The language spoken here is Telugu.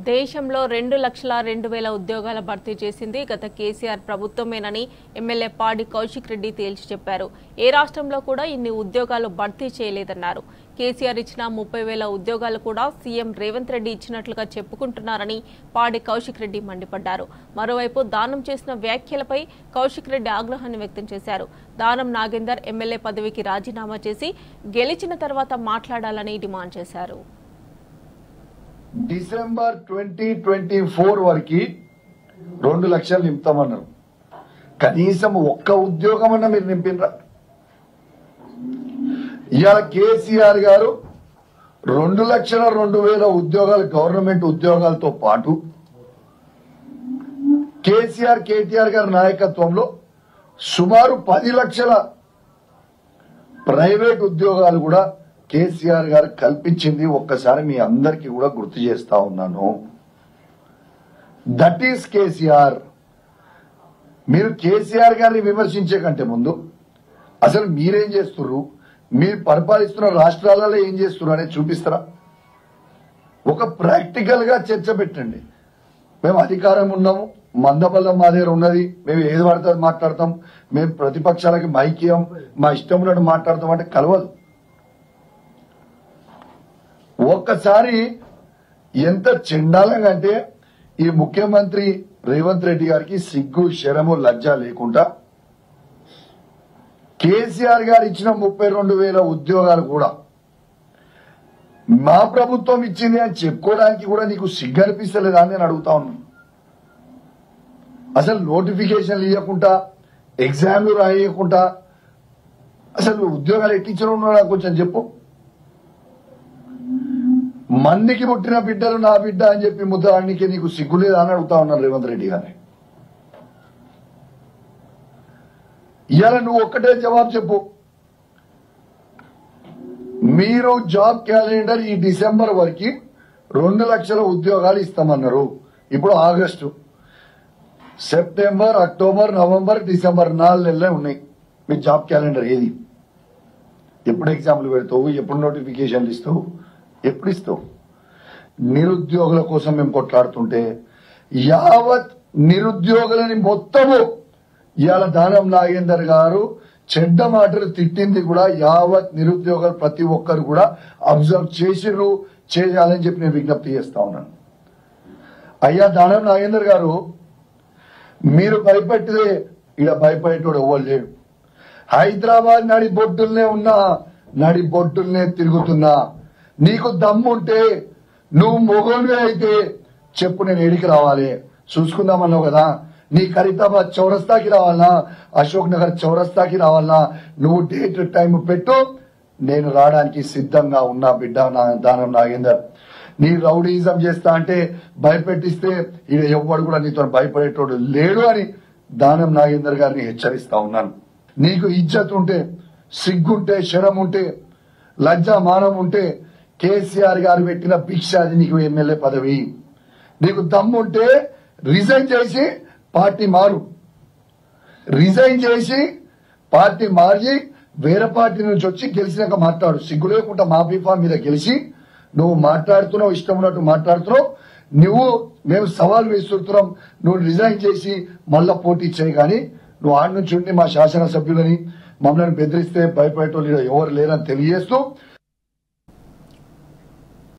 దేశంలో 2,02,000 ఉద్యోగాల భర్తీ చేసింది గత కేసీఆర్ ప్రభుత్వమేనని ఎమ్మెల్యే పాడి కౌశిక్ రెడ్డి తేల్చి చెప్పారు. ఏ రాష్ట్రంలో కూడా ఇన్ని ఉద్యోగాలు భర్తీ చేయలేదన్నారు. కేసీఆర్ ఇచ్చిన 30,000 ఉద్యోగాలు కూడా సీఎం రేవంత్ రెడ్డి ఇచ్చినట్లుగా చెప్పుకుంటున్నారని పాడి కౌశిక్ రెడ్డి మండిపడ్డారు. మరోవైపు దానం చేసిన వ్యాఖ్యలపై కౌశిక్ రెడ్డి ఆగ్రహాన్ని వ్యక్తం చేశారు. దానం నాగేందర్ ఎమ్మెల్యే పదవికి రాజీనామా చేసి గెలిచిన తర్వాత మాట్లాడాలని డిమాండ్ చేశారు. డిసెంబర్ 2024 వరకు 2 లక్షలు నింపుతామన్నారు. కనీసం ఒక్క ఉద్యోగం అన్నా మీరు నింపినరా? ఇవాళ కేసీఆర్ గారు 2,02,000 ఉద్యోగాలు గవర్నమెంట్ ఉద్యోగాలతో పాటు కేటీఆర్ గారి నాయకత్వంలో సుమారు 10 లక్షల ప్రైవేట్ ఉద్యోగాలు కూడా కేసీఆర్ గారు కల్పించింది. ఒక్కసారి మీ అందరికీ కూడా గుర్తు చేస్తా ఉన్నాను. That is KCR. మీరు కేసీఆర్ గారిని విమర్శించే కంటే ముందు అసలు మీరేం చేస్తున్నారు, మీరు పరిపాలిస్తున్న రాష్ట్రాలలో ఏం చేస్తున్నారు అనేది చూపిస్తారా? ఒక ప్రాక్టికల్ గా చర్చ పెట్టండి. మేము అధికారం ఉన్నాము, మందబలం మా దగ్గర ఉన్నది, మేము ఏది పడితే మాట్లాడతాం, మేము ప్రతిపక్షాలకి మైక్యం, మా ఇష్టం ఉన్నట్టు మాట్లాడతాం అంటే కలవదు. ఒక్కసారి ఎంత చెండాలంగా అంటే ఈ ముఖ్యమంత్రి రేవంత్ రెడ్డి గారికి సిగ్గు శరము లజ్జ లేకుండా కేసీఆర్ గారు ఇచ్చిన 32,000 ఉద్యోగాలు కూడా మా ప్రభుత్వం ఇచ్చింది అని చెప్పుకోవడానికి కూడా నీకు సిగ్గు అనిపిస్తలేదా అని నేను అడుగుతా ఉన్నాను. అసలు నోటిఫికేషన్లు ఇవ్వకుండా, ఎగ్జామ్లు రాయకుండా అసలు ఉద్యోగాలు ఎట్టించడం కొంచెం చెప్పు. మందికి పుట్టిన బిడ్డలు నా బిడ్డ అని చెప్పి ముద్దానికి నీకు సిగ్గులేదా అని అడుగుతా ఉన్నాను రేవంత్ రెడ్డి గారిని. ఇవాళ నువ్వు ఒక్కటే జవాబు చెప్పు. మీరు జాబ్ క్యాలెండర్ ఈ డిసెంబర్ వరకు 2 లక్షల ఉద్యోగాలు ఇస్తామన్నారు. ఇప్పుడు August, September, October, November, December 4 నెలలే ఉన్నాయి. మీ జాబ్ క్యాలెండర్ ఏది? ఎప్పుడు ఎగ్జామ్లు పెడతావు, ఎప్పుడు నోటిఫికేషన్లు ఇస్తావు, ఎప్పుడు ఇస్తావు? నిరుద్యోగుల కోసం మేము కొట్లాడుతుంటే యావత్ నిరుద్యోగులని మొత్తము ఇవాళ దానం నాగేందర్ గారు చెడ్డ మాటలు తిట్టింది కూడా యావత్ నిరుద్యోగులు ప్రతి ఒక్కరు కూడా అబ్జర్వ్ చేసిర్రు, చేయాలని చెప్పి నేను విజ్ఞప్తి చేస్తా ఉన్నాను. అయ్యా దానం నాగేందర్ గారు, మీరు భయపెట్టితే ఇక్కడ భయపడేటోడు ఎవరు లేడు. హైదరాబాద్ నడి బొడ్డుల్నే ఉన్నా, నడి బొడ్డుల్నే తిరుగుతున్నా. నీకు దమ్ముంటే నువ్వు మొగోనివే అయితే చెప్పు, నేను ఏడికి రావాలి చూసుకుందామన్నావు కదా. నీ ఖరీదాబాద్ చౌరస్తాకి రావాలన్నా, అశోక్ నగర్ చౌరస్తాకి రావాలన్నా, నువ్వు డేట్ టైం పెట్టు, నేను రావడానికి సిద్ధంగా ఉన్నా బిడ్డ దానం నాగేందర్. నీ రౌడీజం చేస్తా అంటే భయపెట్టిస్తే ఇక ఎవ్వడు కూడా నీతో భయపడేటోడు లేడు అని దానం నాగేందర్ గారిని హెచ్చరిస్తా ఉన్నాను. నీకు ఇజ్జత్ ఉంటే, సిగ్గుంటే, శరం ఉంటే, లజ్జ మానం ఉంటే కేసీఆర్ గారు పెట్టిన భిక్ష అది నీకు ఎమ్మెల్యే పదవి. నీకు దమ్ముంటే రిజైన్ చేసి పార్టీ మారు, రిజైన్ చేసి పార్టీ మారి వేరే పార్టీ నుంచి వచ్చి గెలిచినాక మాట్లాడు. సిగ్గు లేకుండా మా బీఫా మీద గెలిచి నువ్వు మాట్లాడుతున్నావు, ఇష్టం ఉన్నట్టు మాట్లాడుతున్నావు. నువ్వు మేము సవాల్ విసురుతున్నాం, నువ్వు రిజైన్ చేసి మళ్ళా పోటీ చేయి. కానీ నువ్వు ఆడి నుంచి ఉండి మా శాసనసభ్యులని మమ్మల్ని బెదిరిస్తే భయపడేటోళ్ళు ఎవరు లేరని తెలియజేస్తూ